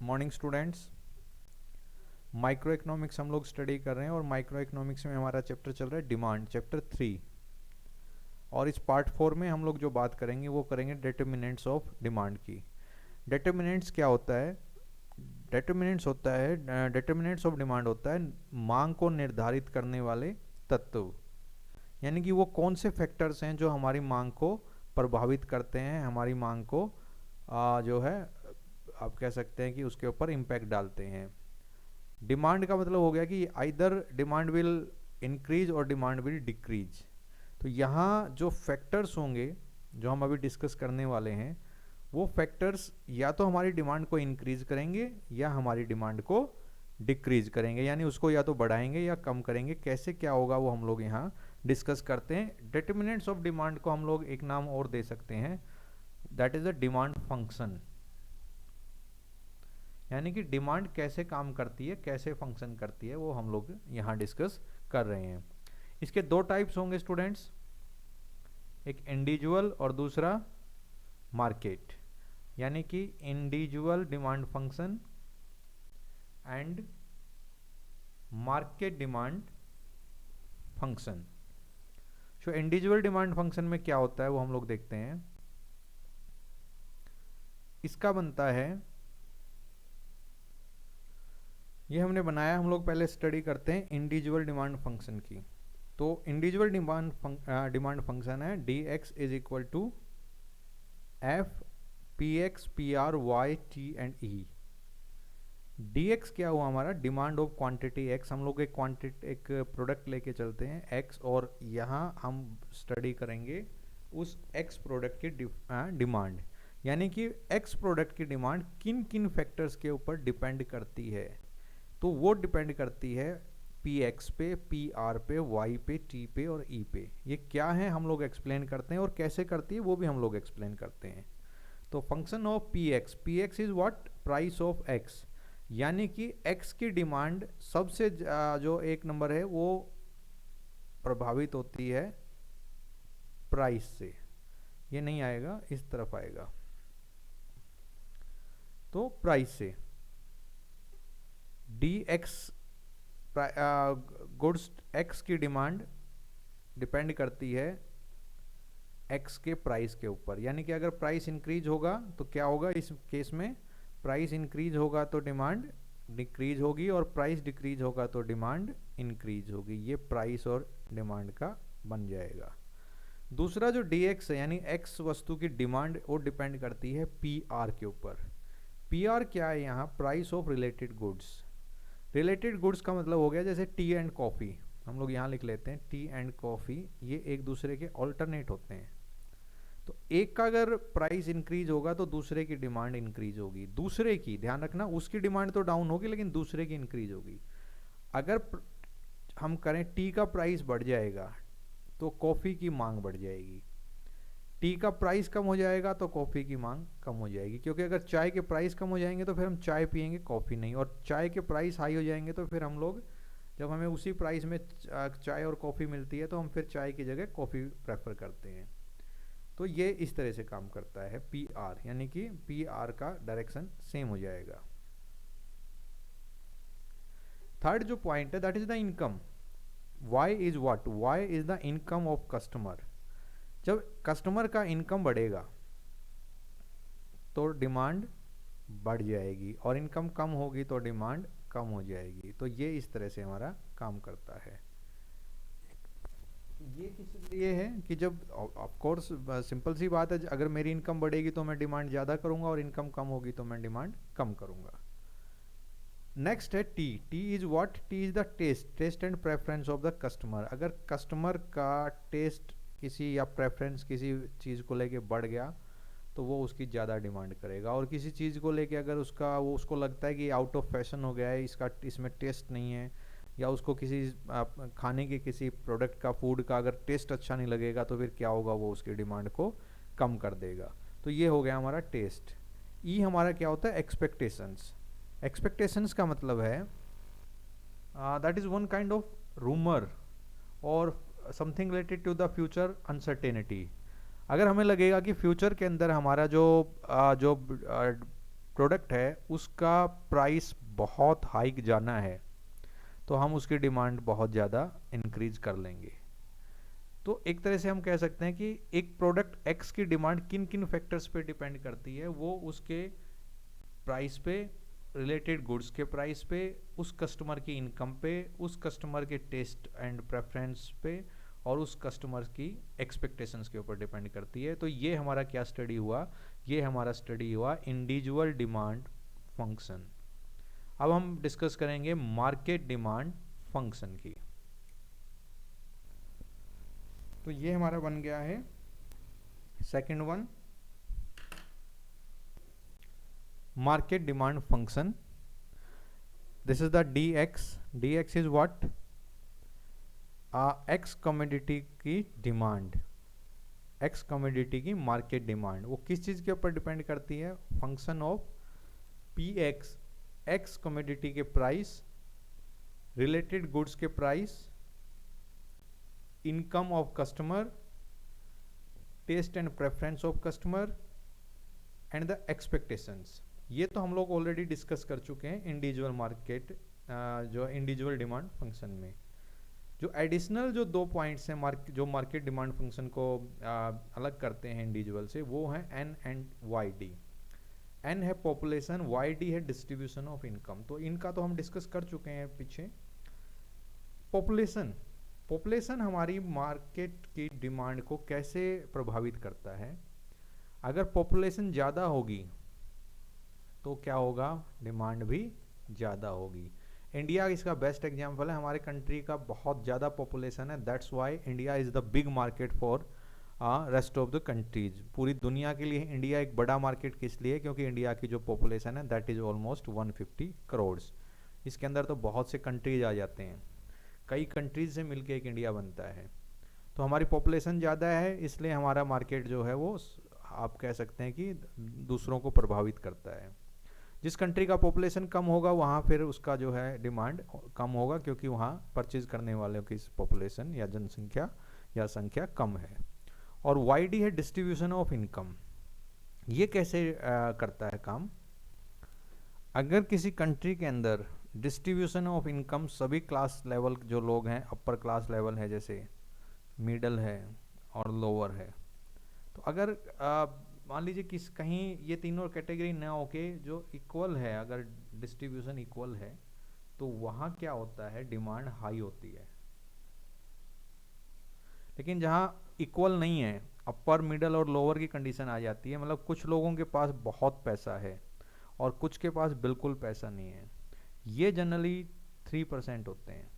Morning students. Micro economics हम लोग study कर रहे हैं और माइक्रो इकोनॉमिक्स में हमारा चैप्टर चल रहा है डिमांड, चैप्टर 3। और इस पार्ट 4 में हम लोग जो बात करेंगे वो करेंगे डिटर्मिनेंट्स ऑफ डिमांड की। डिटर्मिनेंट्स क्या होता है? डिटर्मिनेंट्स ऑफ डिमांड होता है मांग को निर्धारित करने वाले तत्व, यानी कि वो कौन से फैक्टर्स हैं जो हमारी मांग को प्रभावित करते हैं, हमारी मांग को जो है आप कह सकते हैं कि उसके ऊपर इम्पैक्ट डालते हैं। डिमांड का मतलब हो गया कि आइदर डिमांड विल इंक्रीज और डिमांड विल डिक्रीज। तो यहाँ जो फैक्टर्स होंगे जो हम अभी डिस्कस करने वाले हैं वो फैक्टर्स या तो हमारी डिमांड को इंक्रीज करेंगे या हमारी डिमांड को डिक्रीज करेंगे, यानी उसको या तो बढ़ाएंगे या कम करेंगे। कैसे क्या होगा वो हम लोग यहाँ डिस्कस करते हैं। डिटर्मिनेंट्स ऑफ डिमांड को हम लोग एक नाम और दे सकते हैं, that is the demand function, यानी कि डिमांड कैसे काम करती है, कैसे फंक्शन करती है, वो हम लोग यहाँ डिस्कस कर रहे हैं। इसके दो टाइप्स होंगे स्टूडेंट्स, एक इंडिविजुअल और दूसरा मार्केट, यानी कि individual demand function and market demand function. जो इंडिविजुअल डिमांड फंक्शन में क्या होता है वो हम लोग देखते हैं। इसका बनता है, ये हमने बनाया, हम लोग पहले स्टडी करते हैं इंडिविजुअल डिमांड फंक्शन की। तो इंडिविजुअल डिमांड फंक्शन है D X is equal to F P X P R Y T and E. D X क्या हुआ हमारा? Demand of quantity X. हम लोग एक प्रोडक्ट लेके चलते हैं एक्स, और यहाँ हम स्टडी करेंगे उस एक्स प्रोडक्ट की डिमांड, यानी कि एक्स प्रोडक्ट की डिमांड किन किन फैक्टर्स के ऊपर डिपेंड करती है। तो वो डिपेंड करती है पी एक्स पे, पी आर पे, वाई पे, टी पे और ई पे। ये क्या है हम लोग एक्सप्लेन करते हैं, और कैसे करती है वो भी हम लोग एक्सप्लेन करते हैं। तो function of P x is what? Price of x, यानी कि एक्स की डिमांड सबसे जो एक नंबर है वो प्रभावित होती है प्राइस से। ये नहीं आएगा, इस तरफ आएगा, तो प्राइस से। डी एक्स गुड्स एक्स की डिमांड डिपेंड करती है एक्स के प्राइस के ऊपर, यानी कि अगर प्राइस इंक्रीज होगा तो क्या होगा? इस केस में प्राइस इंक्रीज होगा तो डिमांड डिक्रीज होगी, और प्राइस डिक्रीज होगा तो डिमांड इंक्रीज होगी। ये प्राइस और डिमांड का बन जाएगा। दूसरा जो डी एक्स है, यानी एक्स वस्तु की डिमांड, वो डिपेंड करती है पी आर के ऊपर। पी आर क्या है यहाँ? Price of related goods. Related goods का मतलब हो गया जैसे टी एंड कॉफ़ी, हम लोग यहाँ लिख लेते हैं टी एंड कॉफ़ी, ये एक दूसरे के ऑल्टरनेट होते हैं। तो एक का अगर प्राइस इंक्रीज होगा तो दूसरे की डिमांड इंक्रीज होगी। दूसरे की, ध्यान रखना, उसकी डिमांड तो डाउन होगी लेकिन दूसरे की इंक्रीज होगी। अगर हम करें टी का प्राइस बढ़ जाएगा तो कॉफ़ी की मांग बढ़ जाएगी। टी का प्राइस कम हो जाएगा तो कॉफ़ी की मांग कम हो जाएगी, क्योंकि अगर चाय के प्राइस कम हो जाएंगे तो फिर हम चाय पियेंगे, कॉफ़ी नहीं। और चाय के प्राइस हाई हो जाएंगे तो फिर हम लोग, जब हमें उसी प्राइस में चाय और कॉफ़ी मिलती है तो हम फिर चाय की जगह कॉफ़ी प्रेफर करते हैं। तो ये इस तरह से काम करता है पी आर, यानी कि पी आर का डायरेक्शन सेम हो जाएगा। थर्ड जो पॉइंट है that is the income. Y is what? Y is the income of customer. जब कस्टमर का इनकम बढ़ेगा तो डिमांड बढ़ जाएगी, और इनकम कम होगी तो डिमांड कम हो जाएगी। तो ये इस तरह से हमारा काम करता है। ये किस लिए है कि जब, ऑफ कोर्स सिंपल सी बात है, अगर मेरी इनकम बढ़ेगी तो मैं डिमांड ज़्यादा करूंगा, और इनकम कम होगी तो मैं डिमांड कम करूंगा। नेक्स्ट है T. T is what? T is the taste and preference of the customer. अगर कस्टमर का टेस्ट किसी या प्रेफरेंस किसी चीज़ को लेके बढ़ गया तो वो उसकी ज़्यादा डिमांड करेगा, और किसी चीज़ को लेके अगर उसको लगता है कि आउट ऑफ फैशन हो गया है, इसमें टेस्ट नहीं है, या उसको किसी खाने के किसी प्रोडक्ट का, फूड का अगर टेस्ट अच्छा नहीं लगेगा तो फिर क्या होगा? वो उसकी डिमांड को कम कर देगा। तो ये हो गया हमारा टेस्ट। ई हमारा क्या होता है? एक्सपेक्टेशंस। एक्सपेक्टेशंस का मतलब है that is one kind of rumour or something related to the future uncertainty. अगर हमें लगेगा कि फ्यूचर के अंदर हमारा जो प्रोडक्ट है उसका प्राइस बहुत हाइक जाना है तो हम उसकी डिमांड बहुत ज़्यादा इंक्रीज कर लेंगे। तो एक तरह से हम कह सकते हैं कि एक प्रोडक्ट एक्स की डिमांड किन किन फैक्टर्स पे डिपेंड करती है, वो उसके प्राइस पे, रिलेटेड गुड्स के प्राइस पे, उस कस्टमर की इनकम पे, उस कस्टमर के टेस्ट एंड प्रेफरेंस पे और उस कस्टमर की एक्सपेक्टेशंस के ऊपर डिपेंड करती है। तो ये हमारा क्या स्टडी हुआ, ये हमारा स्टडी हुआ इंडिविजुअल डिमांड फंक्शन। अब हम डिस्कस करेंगे मार्केट डिमांड फंक्शन की। तो ये हमारा बन गया है second one, market demand function. This is the dx. dx is what? x commodity की डिमांड, x कमोडिटी की मार्केट डिमांड वो किस चीज़ के ऊपर डिपेंड करती है? Function of P X, x commodity के प्राइस, रिलेटेड गुड्स के price, income of customer, taste and preference of customer and the expectations. ये तो हम लोग ऑलरेडी डिस्कस कर चुके हैं इंडिविजुअल मार्केट, जो इंडिविजुअल डिमांड फंक्शन में। जो एडिशनल जो 2 पॉइंट्स हैं जो मार्केट डिमांड फंक्शन को अलग करते हैं इंडिविजुअल से, वो हैं N and Y D. N है पॉपुलेशन, वाई डी है डिस्ट्रीब्यूशन ऑफ इनकम। तो इनका तो हम डिस्कस कर चुके हैं पीछे। पॉपुलेशन हमारी मार्केट की डिमांड को कैसे प्रभावित करता है? अगर पॉपुलेशन ज़्यादा होगी तो क्या होगा? डिमांड भी ज़्यादा होगी। इंडिया इसका बेस्ट एग्जाम्पल है। हमारे कंट्री का बहुत ज़्यादा पॉपुलेशन है, that's why India is the big market for rest of the countries. पूरी दुनिया के लिए इंडिया एक बड़ा मार्केट किस लिए? क्योंकि इंडिया की जो पॉपुलेशन है दैट इज़ ऑलमोस्ट 150 करोड़। इसके अंदर तो बहुत से कंट्रीज आ जाते हैं, कई कंट्रीज से मिलकर एक इंडिया बनता है। तो हमारी पॉपुलेशन ज़्यादा है, इसलिए हमारा मार्केट जो है वो आप कह सकते हैं कि दूसरों को प्रभावित करता है। जिस कंट्री का पॉपुलेशन कम होगा वहाँ फिर उसका जो है डिमांड कम होगा, क्योंकि वहाँ परचेज करने वालों की पॉपुलेशन या जनसंख्या या संख्या कम है। और वाई डी है डिस्ट्रीब्यूशन ऑफ इनकम। ये कैसे करता है काम? अगर किसी कंट्री के अंदर डिस्ट्रीब्यूशन ऑफ इनकम सभी क्लास लेवल जो लोग हैं, अपर क्लास लेवल है जैसे, मिडल है और लोअर है, तो अगर मान लीजिए किस कहीं ये तीनों कैटेगरी ना होके जो इक्वल है, अगर डिस्ट्रीब्यूशन इक्वल है तो वहाँ क्या होता है? डिमांड हाई होती है। लेकिन जहाँ इक्वल नहीं है, अपर मिडल और लोअर की कंडीशन आ जाती है, मतलब कुछ लोगों के पास बहुत पैसा है और कुछ के पास बिल्कुल पैसा नहीं है, ये जनरली 3% होते हैं।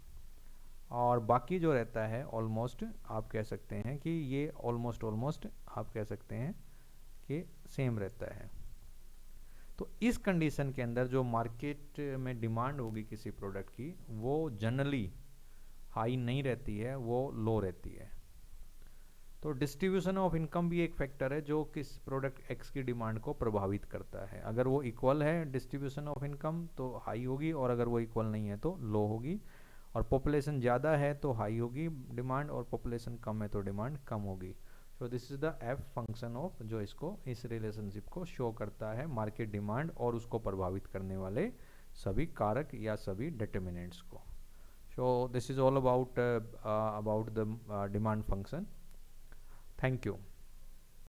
और बाकी जो रहता है ऑलमोस्ट आप कह सकते हैं कि ये ऑलमोस्ट आप कह सकते हैं कि सेम रहता है। तो इस कंडीशन के अंदर जो मार्केट में डिमांड होगी किसी प्रोडक्ट की, वो जनरली हाई नहीं रहती है, वो लो रहती है। तो डिस्ट्रीब्यूशन ऑफ इनकम भी एक फैक्टर है जो किस प्रोडक्ट एक्स की डिमांड को प्रभावित करता है। अगर वो इक्वल है डिस्ट्रीब्यूशन ऑफ इनकम तो हाई होगी, और अगर वो इक्वल नहीं है तो लो होगी। और पॉपुलेशन ज़्यादा है तो हाई होगी डिमांड, और पॉपुलेशन कम है तो डिमांड कम होगी। So this is the F function of, जो इसको इस रिलेशनशिप को शो करता है मार्केट डिमांड और उसको प्रभावित करने वाले सभी कारक या सभी डिटर्मिनेंट्स को। So this is all about the demand function. Thank you.